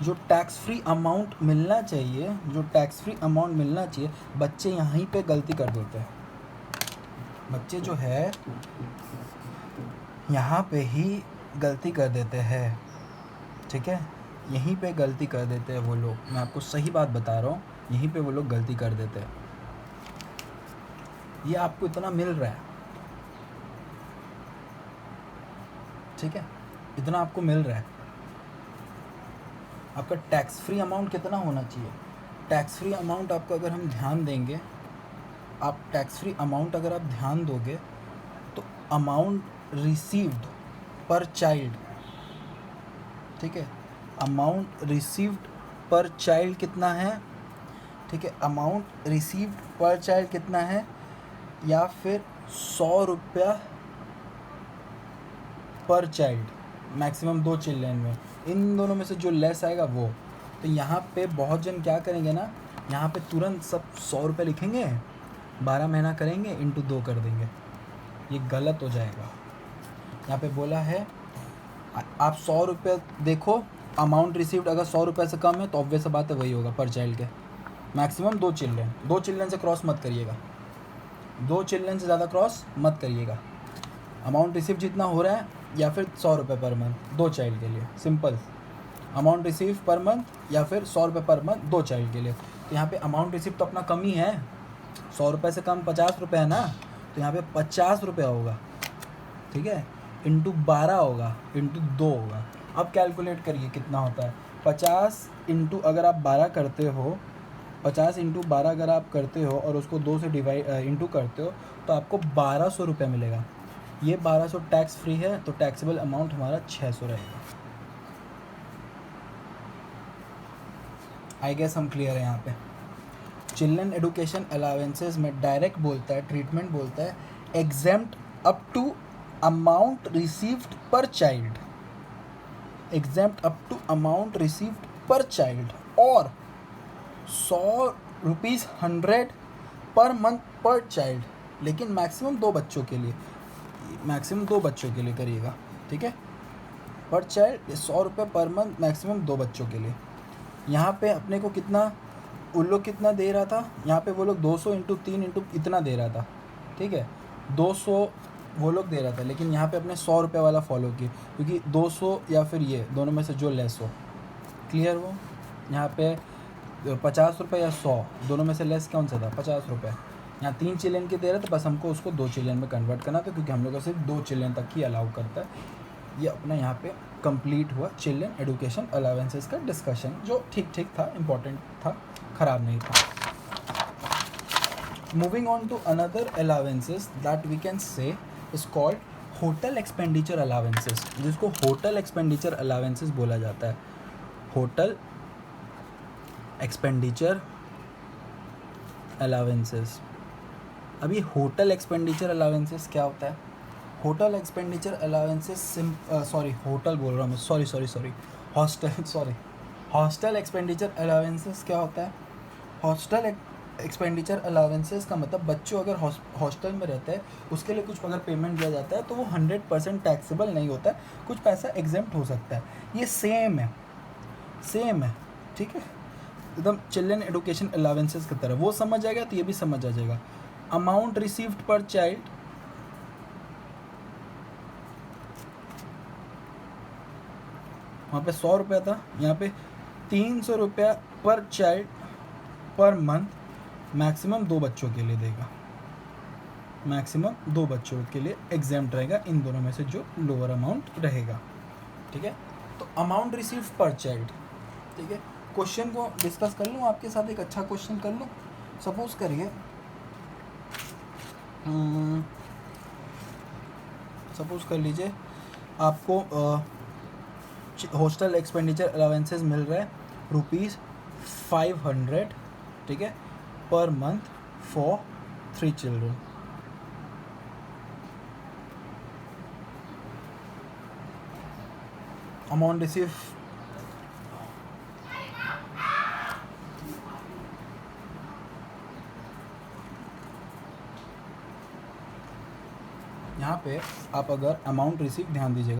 जो टैक्स फ्री अमाउंट मिलना चाहिए, बच्चे यहीं पे गलती कर देते हैं। बच्चे जो है यहाँ पे ही गलती कर देते हैं, ठीक है, यहीं पे गलती कर देते हैं वो लोग। मैं आपको सही बात बता रहा हूँ, यहीं पे वो लोग गलती कर देते हैं। ये आपको इतना मिल रहा है, ठीक है, इतना आपको मिल रहा है। आपका टैक्स फ्री अमाउंट कितना होना चाहिए? टैक्स फ्री अमाउंट आपका अगर हम ध्यान देंगे, आप टैक्स फ्री अमाउंट अगर आप ध्यान दोगे तो अमाउंट रिसीव्ड पर चाइल्ड, ठीक है, अमाउंट रिसीव्ड पर चाइल्ड कितना है, ठीक है, अमाउंट रिसीव्ड पर चाइल्ड कितना है, या फिर 100 रुपया पर चाइल्ड, मैक्सिमम 2 चिल्ड्रन में, इन दोनों में से जो लेस आएगा वो। तो यहाँ पे बहुत जन क्या करेंगे ना, यहाँ पे तुरंत सब 100 रुपये लिखेंगे, 12 महीना करेंगे, इंटू 2 कर देंगे। ये गलत हो जाएगा। यहाँ पे बोला है आप 100 रुपये देखो, अमाउंट रिसीव्ड अगर 100 रुपये से कम है तो ऑब्वियस बात है वही होगा पर चाइल्ड के। मैक्सिमम 2 चिल्ड्रन, 2 चिल्ड्रन से क्रॉस मत करिएगा, 2 चिल्ड्रन से ज़्यादा क्रॉस मत करिएगा। अमाउंट रिसीव जितना हो रहा है या फिर 100 रुपये पर मंथ 2 चाइल्ड के लिए, simple. Amount receive per month या फिर 100 रुपये पर मंथ 2 चाइल्ड के लिए। तो यहाँ पे अमाउंट रिसीव तो अपना कम ही है, 100 रुपये से कम 50 रुपये है ना, तो यहाँ पे 50 रुपया होगा, ठीक है, इंटू 12 होगा, इंटू 2 होगा। अब कैलकुलेट करिए कितना होता है। 50 इंटू अगर आप 12 करते हो, 50 इंटू 12 अगर आप करते हो और उसको 2 से डिवाइड इंटू करते हो तो आपको 1200 रुपये मिलेगा। ये 1200 टैक्स फ्री है, तो टैक्सेबल अमाउंट हमारा 600 रहेगा। आई गेस हम क्लियर है यहाँ पे। चिल्ड्रन एडुकेशन अलावेंसेस में डायरेक्ट बोलता है, ट्रीटमेंट बोलता है exempt up to amount received per child, exempt up to amount received per child, और 100 रुपीज़ 100 पर मंथ पर चाइल्ड, लेकिन मैक्सिमम 2 बच्चों के लिए, मैक्सिमम 2 बच्चों के लिए करिएगा, ठीक है, पर चाइल्ड 100 रुपये पर मंथ, मैक्सिमम 2 बच्चों के लिए। यहाँ पे अपने को कितना, उन लोग कितना दे रहा था, यहाँ पे वो लोग 200 इंटू 3 इंटू इतना दे रहा था, ठीक है, 200 वो लोग दे रहा था, लेकिन यहाँ पे अपने 100 रुपये वाला फॉलो किए, क्योंकि 200 या फिर ये दोनों में से जो लेस हो, क्लियर हो। यहाँ पे 50 रुपये या 100 दोनों में से लेस कौन सा था, 50 रुपये। यहाँ 3 चिल्ड्रन के दे रहे थे, बस हमको उसको 2 चिल्ड्रन में कन्वर्ट करना था, क्योंकि हम लोग को सिर्फ 2 चिल्ड्रन तक ही अलाउ करता है। ये अपना यहाँ पे कंप्लीट हुआ चिल्ड्रन एडुकेशन अलावेंसेस का डिस्कशन, जो ठीक ठीक था, इम्पॉर्टेंट था, ख़राब नहीं था। Moving on to another allowances that we can say is called hotel expenditure allowances, जिसको होटल एक्सपेंडिचर अलावेंसेस बोला जाता है। Hotel expenditure allowances. अब ये होटल एक्सपेंडिचर अलावेंसेस क्या होता है? होटल एक्सपेंडिचर अलावेंसेस होटल बोल रहा हूँ मैं, सॉरी हॉस्टल एक्सपेंडिचर अलावेंसेस क्या होता है? हॉस्टल एक्सपेंडिचर अलावेंसेस का मतलब बच्चों अगर हॉस्टल में रहते हैं उसके लिए कुछ अगर पेमेंट दिया जाता है तो वो 100% टैक्सेबल नहीं होता है, कुछ पैसा एग्जेम्प्ट हो सकता है। ये सेम है, ठीक है, एकदम चिल्ड्रन एडुकेशन अलावेंसेस की तरह। वो समझ जाएगा तो ये भी समझ आ जाएगा। अमाउंट रिसीव्ड पर चाइल्ड, वहाँ पे 100 रुपया था, यहाँ पे 300 रुपया पर चाइल्ड पर मंथ, मैक्सिमम 2 बच्चों के लिए देगा, मैक्सिमम 2 बच्चों के लिए एग्जेम्प्ट रहेगा, इन दोनों में से जो लोअर अमाउंट रहेगा, ठीक है। तो अमाउंट रिसीव्ड पर चाइल्ड, ठीक है। क्वेश्चन को डिस्कस कर लूँ आपके साथ, एक अच्छा क्वेश्चन कर लूँ। सपोज करिए सपोज कर लीजिए आपको हॉस्टल एक्सपेंडिचर अलावेंसेस मिल रहा है ₹500, ठीक है, per month for 3 children. Amount receive पे आप अगर अमाउंट रिसीव ध्यान दीजिएगा,